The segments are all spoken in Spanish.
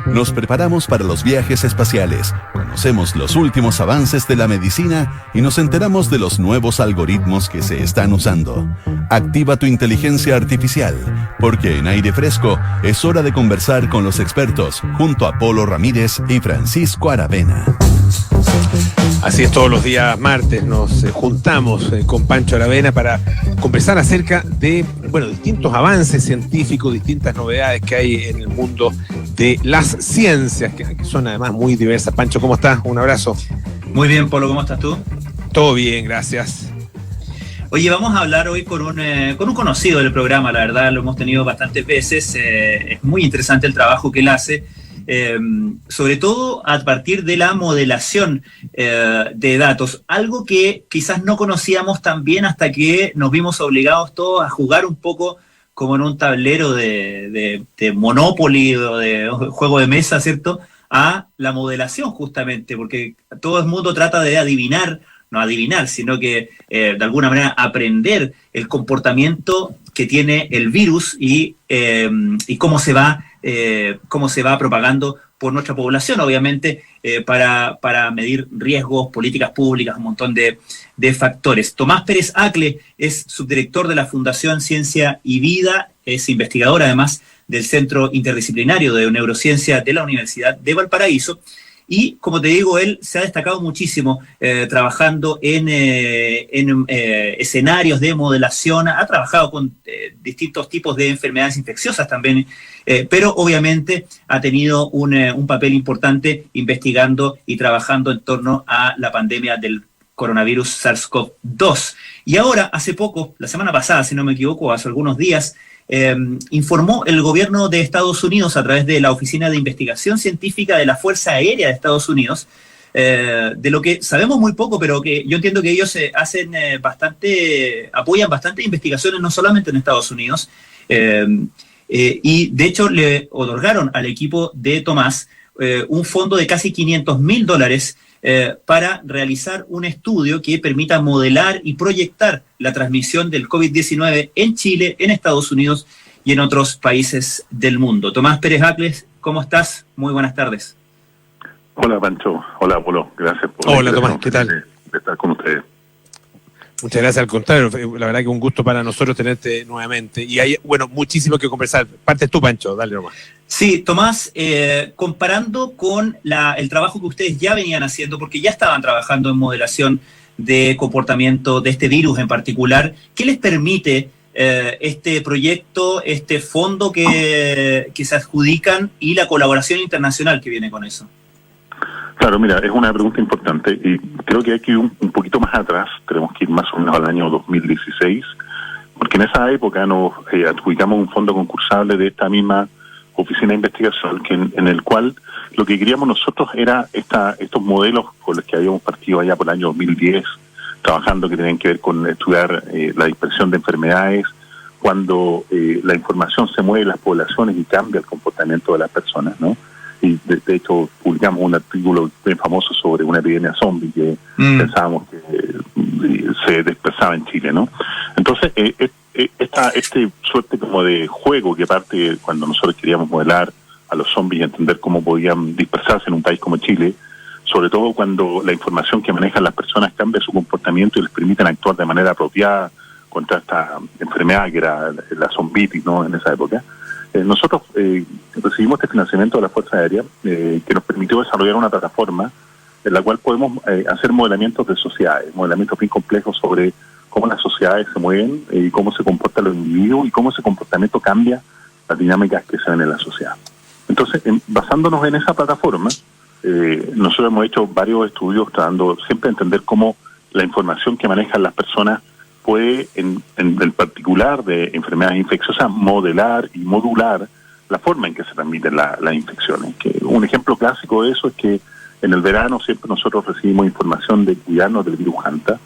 Nos preparamos para los viajes espaciales, conocemos los últimos avances de la medicina y nos enteramos de los nuevos algoritmos que se están usando. Activa tu inteligencia artificial, porque en Aire Fresco es hora de conversar con los expertos junto a Polo Ramírez y Francisco Aravena. Así es, todos los días martes nos juntamos con Pancho Aravena para conversar acerca de, distintos avances científicos, distintas novedades que hay en el mundo de las ciencias, que son además muy diversas. Pancho, ¿cómo estás? Un abrazo. Muy bien, Polo, ¿cómo estás tú? Todo bien, gracias. Oye, vamos a hablar hoy con un conocido del programa, la verdad, lo hemos tenido bastantes veces, es muy interesante el trabajo que él hace. Sobre todo a partir de la modelación de datos, algo que quizás no conocíamos tan bien hasta que nos vimos obligados todos a jugar un poco como en un tablero de Monopoly o de juego de mesa, ¿cierto? A la modelación justamente, porque todo el mundo trata de no adivinar, sino que de alguna manera aprender el comportamiento que tiene el virus y cómo se va propagando por nuestra población, obviamente, para medir riesgos, políticas públicas, un montón de factores. Tomás Pérez Acle es subdirector de la Fundación Ciencia y Vida, es investigador además del Centro Interdisciplinario de Neurociencia de la Universidad de Valparaíso. Y, como te digo, él se ha destacado muchísimo trabajando en escenarios de modelación, ha trabajado con distintos tipos de enfermedades infecciosas también, pero obviamente ha tenido un papel importante investigando y trabajando en torno a la pandemia del coronavirus SARS-CoV-2. Y ahora, hace poco, la semana pasada, si no me equivoco, hace algunos días, informó el gobierno de Estados Unidos a través de la Oficina de Investigación Científica de la Fuerza Aérea de Estados Unidos, de lo que sabemos muy poco, pero que yo entiendo que ellos apoyan bastante investigaciones, no solamente en Estados Unidos, y de hecho le otorgaron al equipo de Tomás un fondo de casi $500,000 para realizar un estudio que permita modelar y proyectar la transmisión del COVID-19 en Chile, en Estados Unidos y en otros países del mundo. Tomás Pérez Acle, ¿cómo estás? Muy buenas tardes. Hola, Pancho. Hola, Polo. Gracias por Hola, Tomás. ¿Qué tal? De estar con ustedes. Muchas gracias, al contrario, la verdad que un gusto para nosotros tenerte nuevamente. Y hay, muchísimo que conversar. Partes tú, Pancho, dale nomás. Sí, Tomás, comparando con el trabajo que ustedes ya venían haciendo, porque ya estaban trabajando en modelación de comportamiento de este virus en particular, ¿qué les permite este proyecto, este fondo que se adjudican y la colaboración internacional que viene con eso? Claro, mira, es una pregunta importante y creo que hay que ir un poquito más atrás, tenemos que ir más o menos al año 2016, porque en esa época nos adjudicamos un fondo concursable de esta misma oficina de investigación, en el cual lo que queríamos nosotros era estos modelos con los que habíamos partido allá por el año 2010, trabajando, que tenían que ver con estudiar la dispersión de enfermedades, cuando la información se mueve en las poblaciones y cambia el comportamiento de las personas, ¿no? Y de hecho publicamos un artículo bien famoso sobre una epidemia zombie que pensábamos que se dispersaba en Chile, ¿no? Entonces, este suerte como de juego que parte cuando nosotros queríamos modelar a los zombies y entender cómo podían dispersarse en un país como Chile, sobre todo cuando la información que manejan las personas cambia su comportamiento y les permiten actuar de manera apropiada contra esta enfermedad que era la zombitis, ¿no? En esa época. Nosotros recibimos este financiamiento de la Fuerza Aérea que nos permitió desarrollar una plataforma en la cual podemos hacer modelamientos de sociedades, modelamientos bien complejos sobre cómo las sociedades se mueven y cómo se comportan los individuos y cómo ese comportamiento cambia las dinámicas que se ven en la sociedad. Entonces, basándonos en esa plataforma, nosotros hemos hecho varios estudios tratando siempre de entender cómo la información que manejan las personas puede, en el particular de enfermedades infecciosas, modelar y modular la forma en que se transmiten las infecciones. Un ejemplo clásico de eso es que en el verano siempre nosotros recibimos información de cuidarnos del virus Hanta.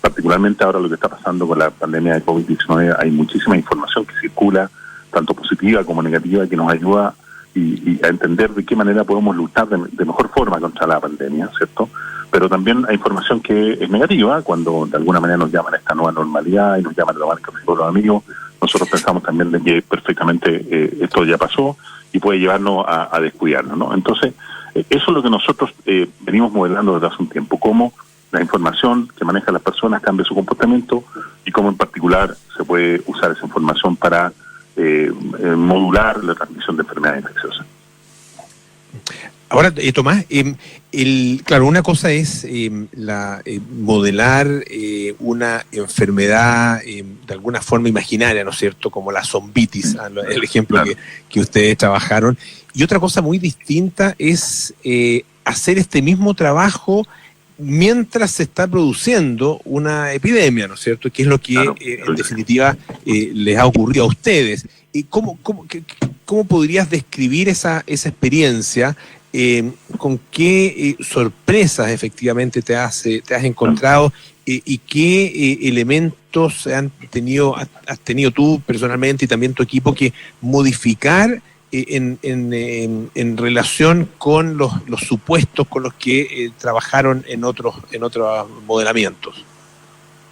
Particularmente ahora lo que está pasando con la pandemia de COVID-19, hay muchísima información que circula, tanto positiva como negativa, que nos ayuda y a entender de qué manera podemos luchar de mejor forma contra la pandemia, ¿cierto? pero también hay información que es negativa, cuando de alguna manera nos llaman a esta nueva normalidad y nos llaman a tomar café con los amigos. Nosotros pensamos también de que perfectamente esto ya pasó y puede llevarnos a descuidarnos, ¿no? Entonces, eso es lo que nosotros venimos modelando desde hace un tiempo, cómo la información que manejan las personas cambia su comportamiento y cómo en particular se puede usar esa información para modular la transmisión de enfermedades infecciosas. Ahora, Tomás, claro, una cosa es modelar una enfermedad de alguna forma imaginaria, ¿no es cierto?, como la zombitis, el ejemplo que ustedes trabajaron, y otra cosa muy distinta es hacer este mismo trabajo mientras se está produciendo una epidemia, ¿no es cierto?, que es lo que en definitiva les ha ocurrido a ustedes. ¿Cómo podrías describir esa experiencia? ¿Con qué sorpresas efectivamente te has encontrado y qué elementos has tenido tú personalmente y también tu equipo que modificar en relación con los supuestos con los que trabajaron en otros modelamientos?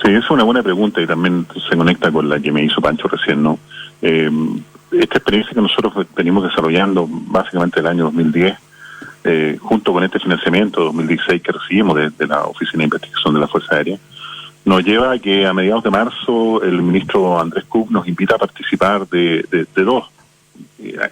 Sí, es una buena pregunta y también se conecta con la que me hizo Pancho recién, ¿no? Esta experiencia que nosotros venimos desarrollando básicamente el año 2010, junto con este financiamiento 2016 que recibimos de la Oficina de Investigación de la Fuerza Aérea, nos lleva a que a mediados de marzo el ministro Andrés Kuck nos invita a participar de dos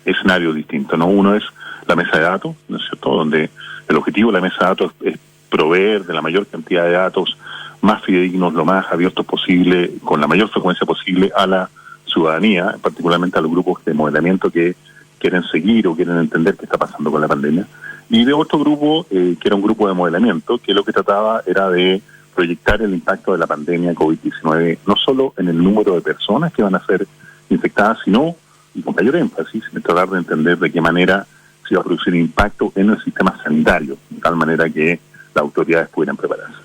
escenarios distintos, ¿no? Uno es la mesa de datos, ¿no es cierto?, donde el objetivo de la mesa de datos es proveer de la mayor cantidad de datos más fidedignos, lo más abiertos posible, con la mayor frecuencia posible a la ciudadanía, particularmente a los grupos de modelamiento que quieren seguir o quieren entender qué está pasando con la pandemia. Y de otro grupo, que era un grupo de modelamiento, que lo que trataba era de proyectar el impacto de la pandemia COVID-19, no solo en el número de personas que van a ser infectadas, sino, y con mayor énfasis, en tratar de entender de qué manera se iba a producir impacto en el sistema sanitario, de tal manera que las autoridades pudieran prepararse.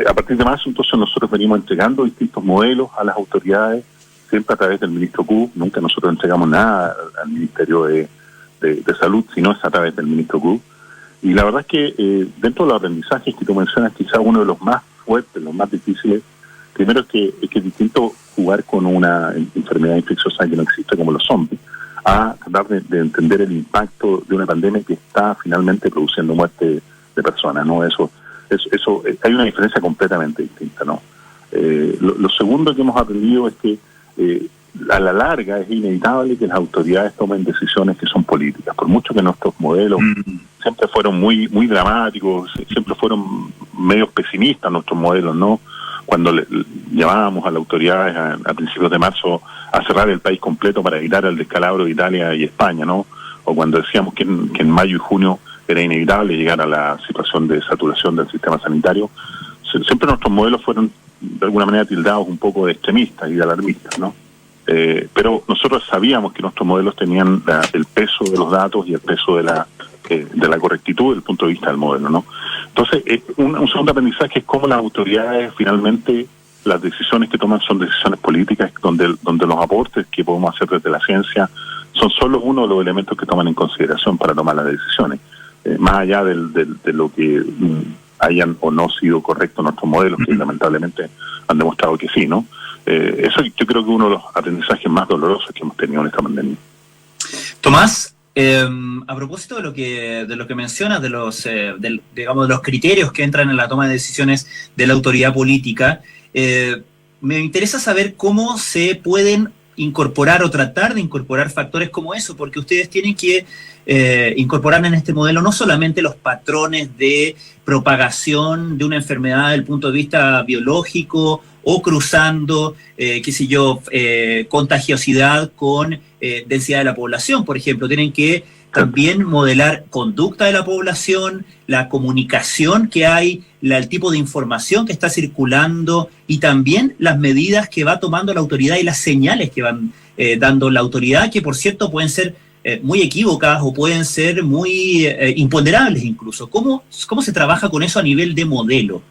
A partir de marzo, entonces, nosotros venimos entregando distintos modelos a las autoridades, siempre a través del ministro Kuck. Nunca nosotros entregamos nada al Ministerio de Salud, sino es a través del ministro Kuck. Y la verdad es que dentro de los aprendizajes que tú mencionas, quizás uno de los más fuertes, los más difíciles, primero es que es distinto jugar con una enfermedad infecciosa que no existe como los zombies, a tratar de entender el impacto de una pandemia que está finalmente produciendo muerte de personas, ¿no? Eso hay una diferencia completamente distinta, ¿no? Lo segundo que hemos aprendido es que a la larga es inevitable que las autoridades tomen decisiones que son políticas, por mucho que nuestros modelos siempre fueron muy muy dramáticos, siempre fueron medio pesimistas nuestros modelos, ¿no? Cuando llamábamos a las autoridades a principios de marzo a cerrar el país completo para evitar el descalabro de Italia y España, ¿no? O cuando decíamos que en mayo y junio era inevitable llegar a la situación de saturación del sistema sanitario, siempre nuestros modelos fueron de alguna manera tildados un poco de extremistas y de alarmistas, ¿no? Pero nosotros sabíamos que nuestros modelos tenían el peso de los datos y el peso de la correctitud desde el punto de vista del modelo, ¿no? Entonces, un segundo aprendizaje es cómo las autoridades finalmente, las decisiones que toman son decisiones políticas, donde los aportes que podemos hacer desde la ciencia son solo uno de los elementos que toman en consideración para tomar las decisiones, más allá de lo que hayan o no sido correctos nuestros modelos, que lamentablemente han demostrado que sí, ¿no? Eso yo creo que uno de los aprendizajes más dolorosos que hemos tenido en esta pandemia. Tomás, a propósito de lo que mencionas, de los criterios que entran en la toma de decisiones de la autoridad política, me interesa saber cómo se pueden incorporar o tratar de incorporar factores como eso, porque ustedes tienen que incorporar en este modelo no solamente los patrones de propagación de una enfermedad desde el punto de vista biológico o cruzando, contagiosidad con densidad de la población, por ejemplo. Tienen que también modelar conducta de la población, la comunicación que hay, el tipo de información que está circulando y también las medidas que va tomando la autoridad y las señales que van dando la autoridad, que por cierto pueden ser muy equívocas o pueden ser muy imponderables incluso. ¿Cómo se trabaja con eso a nivel de modelo?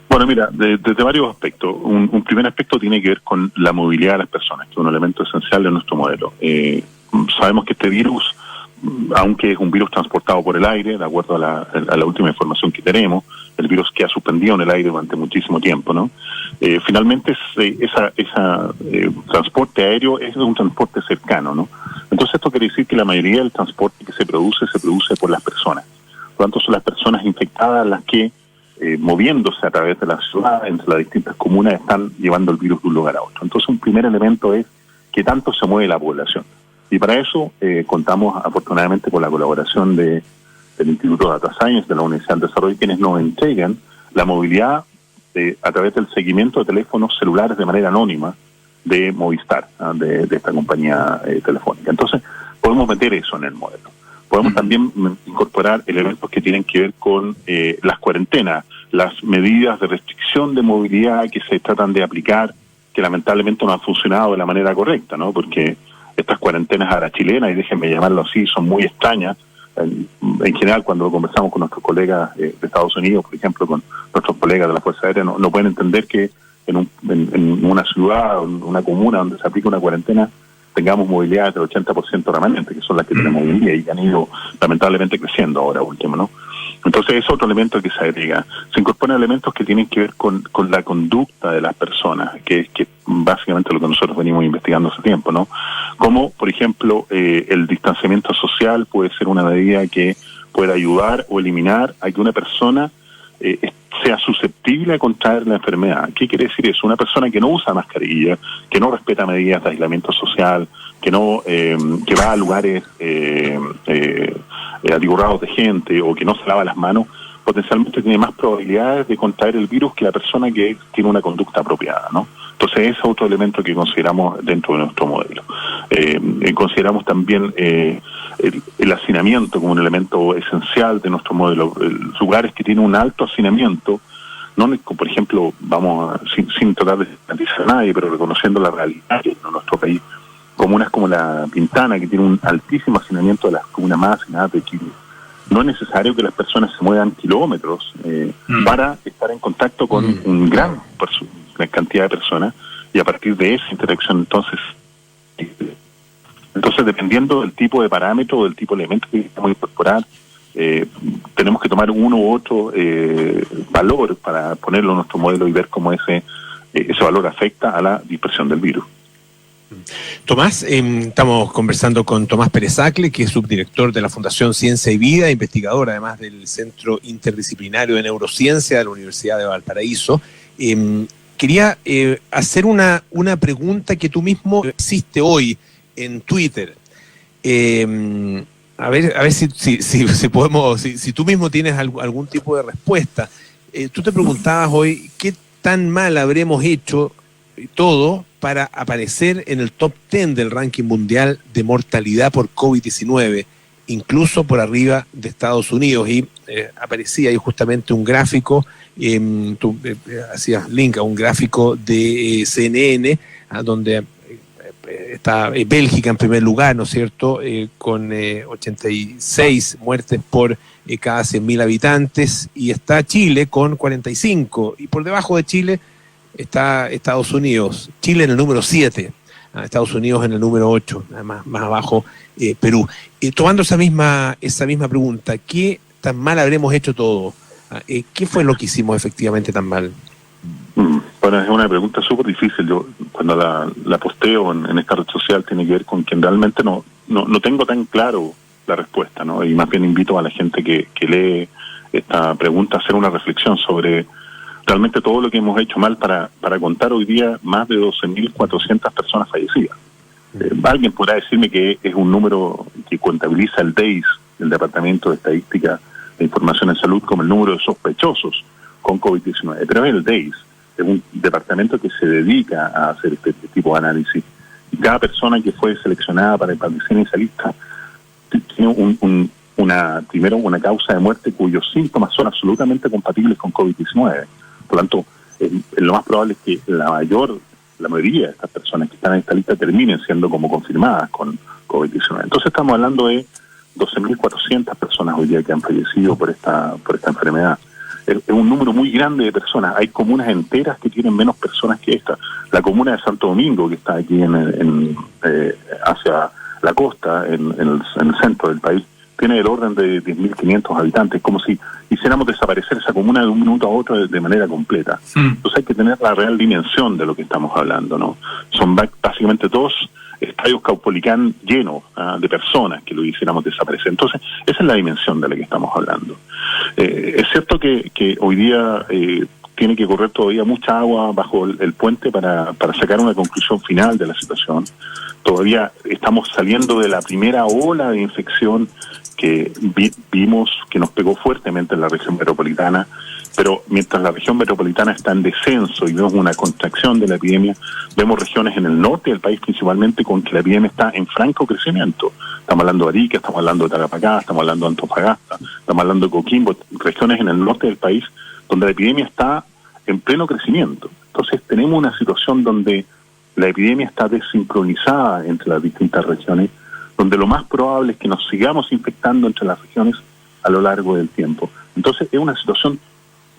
Bueno, mira, desde varios aspectos. Un primer aspecto tiene que ver con la movilidad de las personas, que es un elemento esencial de nuestro modelo. Sabemos que este virus aunque es un virus transportado por el aire, de acuerdo a la última información que tenemos, el virus que ha suspendido en el aire durante muchísimo tiempo, ¿no? Finalmente transporte aéreo es un transporte cercano, ¿no? Entonces esto quiere decir que la mayoría del transporte que se produce por las personas. Por lo tanto, son las personas infectadas las que, moviéndose a través de la ciudad, entre las distintas comunas, están llevando el virus de un lugar a otro. Entonces, un primer elemento es qué tanto se mueve la población. Y para eso contamos afortunadamente con la colaboración del Instituto Data Science de la Universidad del Desarrollo, quienes nos entregan la movilidad a través del seguimiento de teléfonos celulares de manera anónima de Movistar, de esta compañía telefónica. Entonces, podemos meter eso en el modelo. Podemos también incorporar elementos que tienen que ver con las cuarentenas, las medidas de restricción de movilidad que se tratan de aplicar, que lamentablemente no han funcionado de la manera correcta, ¿no? Porque estas cuarentenas a la chilena, y déjenme llamarlo así, son muy extrañas. En general, cuando conversamos con nuestros colegas de Estados Unidos, por ejemplo, con nuestros colegas de la Fuerza Aérea, no pueden entender que en una ciudad o en una comuna donde se aplica una cuarentena tengamos movilidad del 80% remanente, que son las que tenemos hoy en día y que han ido lamentablemente creciendo ahora último, ¿no? Entonces es otro elemento que se agrega. Se incorporan elementos que tienen que ver con la conducta de las personas, que básicamente lo que nosotros venimos investigando hace tiempo, ¿no? Como, por ejemplo, el distanciamiento social puede ser una medida que pueda ayudar o eliminar a que una persona sea susceptible a contraer la enfermedad. ¿Qué quiere decir eso? Una persona que no usa mascarilla, que no respeta medidas de aislamiento social, que va a lugares atiborrados de gente o que no se lava las manos, potencialmente tiene más probabilidades de contraer el virus que la persona que tiene una conducta apropiada, ¿no? Entonces ese es otro elemento que consideramos dentro de nuestro modelo. Consideramos también el hacinamiento como un elemento esencial de nuestro modelo. Lugares que tienen un alto hacinamiento, no, por ejemplo, sin tratar de estigmatizar a nadie, pero reconociendo la realidad en nuestro país, comunas como La Pintana, que tiene un altísimo hacinamiento de las comunas más hacinadas de Chile. No es necesario que las personas se muevan kilómetros para estar en contacto con una gran cantidad de personas, y a partir de esa interacción entonces dependiendo del tipo de parámetro o del tipo de elemento que queremos incorporar, tenemos que tomar uno u otro valor para ponerlo en nuestro modelo y ver cómo ese valor afecta a la dispersión del virus. Tomás, estamos conversando con Tomás Pérez-Acle, que es subdirector de la Fundación Ciencia y Vida, investigador además del Centro Interdisciplinario de Neurociencia de la Universidad de Valparaíso. Quería hacer una pregunta que tú mismo hiciste hoy en Twitter. A ver si podemos, si tú mismo tienes algún tipo de respuesta. Tú te preguntabas hoy qué tan mal habremos hecho todo para aparecer en el top 10 del ranking mundial de mortalidad por COVID-19, incluso por arriba de Estados Unidos. Y aparecía ahí justamente un gráfico, tú hacías link a un gráfico de CNN, donde está Bélgica en primer lugar, ¿no es cierto?, con 86 muertes por cada 100.000 habitantes, y está Chile con 45, y por debajo de Chile está Estados Unidos. Chile en el número 7, Estados Unidos en el número 8, más abajo Perú. Tomando esa misma pregunta, ¿qué tan mal habremos hecho todo? ¿Qué fue lo que hicimos efectivamente tan mal? Bueno, es una pregunta súper difícil. Yo cuando la posteo en esta red social tiene que ver con que realmente no tengo tan claro la respuesta, ¿no? Y más bien invito a la gente que lee esta pregunta a hacer una reflexión sobre realmente todo lo que hemos hecho mal para contar hoy día más de 12.400 personas fallecidas. Alguien podrá decirme que es un número que contabiliza el DEIS, el Departamento de Estadística de Información en Salud, como el número de sospechosos con COVID-19, pero es el DEIS, es un departamento que se dedica a hacer este tipo de análisis. Y cada persona que fue seleccionada para aparecer en esa lista tiene primero una causa de muerte cuyos síntomas son absolutamente compatibles con COVID-19. Por lo tanto, lo más probable es que la mayoría de estas personas que están en esta lista terminen siendo como confirmadas con COVID-19. Entonces estamos hablando de 12.400 personas hoy día que han fallecido por esta enfermedad. Es un número muy grande de personas. Hay comunas enteras que tienen menos personas que esta. La comuna de Santo Domingo, que está aquí hacia La costa, en el centro del país, tiene el orden de 10.500 habitantes, como si hiciéramos desaparecer esa comuna de un minuto a otro de manera completa. Entonces hay que tener la real dimensión de lo que estamos hablando, ¿no? Son básicamente 2 estadios Caupolicán llenos de personas que lo hiciéramos desaparecer. Entonces, esa es la dimensión de la que estamos hablando. Es cierto que hoy día tiene que correr todavía mucha agua bajo el puente para sacar una conclusión final de la situación. Todavía estamos saliendo de la primera ola de infección que vimos que nos pegó fuertemente en la región metropolitana, pero mientras la región metropolitana está en descenso y vemos una contracción de la epidemia, vemos regiones en el norte del país principalmente con que la epidemia está en franco crecimiento. Estamos hablando de Arica, estamos hablando de Tarapacá, estamos hablando de Antofagasta, estamos hablando de Coquimbo, regiones en el norte del país donde la epidemia está en pleno crecimiento. Entonces tenemos una situación donde la epidemia está desincronizada entre las distintas regiones, donde lo más probable es que nos sigamos infectando entre las regiones a lo largo del tiempo. Entonces es una situación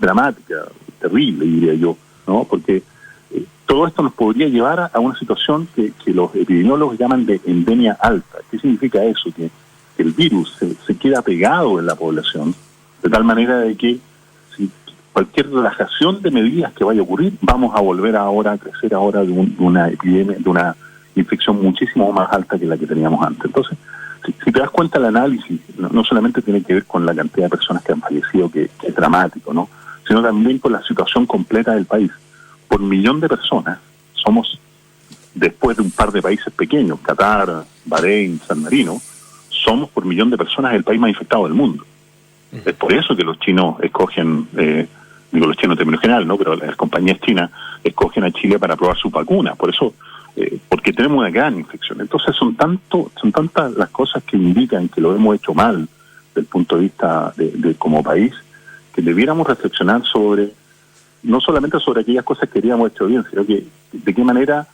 dramática, terrible, diría yo, ¿no? Porque todo esto nos podría llevar a una situación que los epidemiólogos llaman de endemia alta. ¿Qué significa eso? Que el virus se queda pegado en la población, de tal manera de que si cualquier relajación de medidas que vaya a ocurrir, vamos a volver ahora a crecer ahora de una epidemia, de una infección muchísimo más alta que la que teníamos antes. Entonces, si te das cuenta, el análisis no solamente tiene que ver con la cantidad de personas que han fallecido, que es dramático, ¿no? Sino también con la situación completa del país. Por 1 millón de personas, somos, después de un par de países pequeños, Qatar, Bahrein, San Marino, somos por 1 millón de personas el país más infectado del mundo. Es por eso que los chinos escogen, digo los chinos en términos general, ¿no? Pero las compañías chinas escogen a Chile para probar su vacuna. Por eso, porque tenemos una gran infección. Entonces son tantas las cosas que indican que lo hemos hecho mal desde el punto de vista de como país, que debiéramos reflexionar sobre, no solamente sobre aquellas cosas que habíamos hecho bien, sino que de qué manera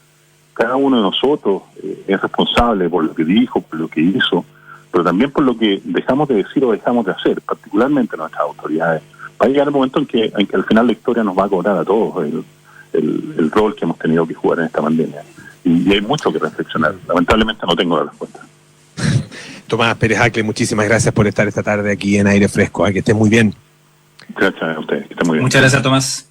cada uno de nosotros es responsable por lo que dijo, por lo que hizo, pero también por lo que dejamos de decir o dejamos de hacer, particularmente nuestras autoridades. Va a llegar el momento en que al final la historia nos va a cobrar a todos el rol que hemos tenido que jugar en esta pandemia. Y hay mucho que reflexionar. Lamentablemente no tengo la respuesta. Tomás Pérez Acle, muchísimas gracias por estar esta tarde aquí en Aire Fresco. Que estés muy bien. Gracias a ustedes, que estén muy bien. Muchas gracias, Tomás.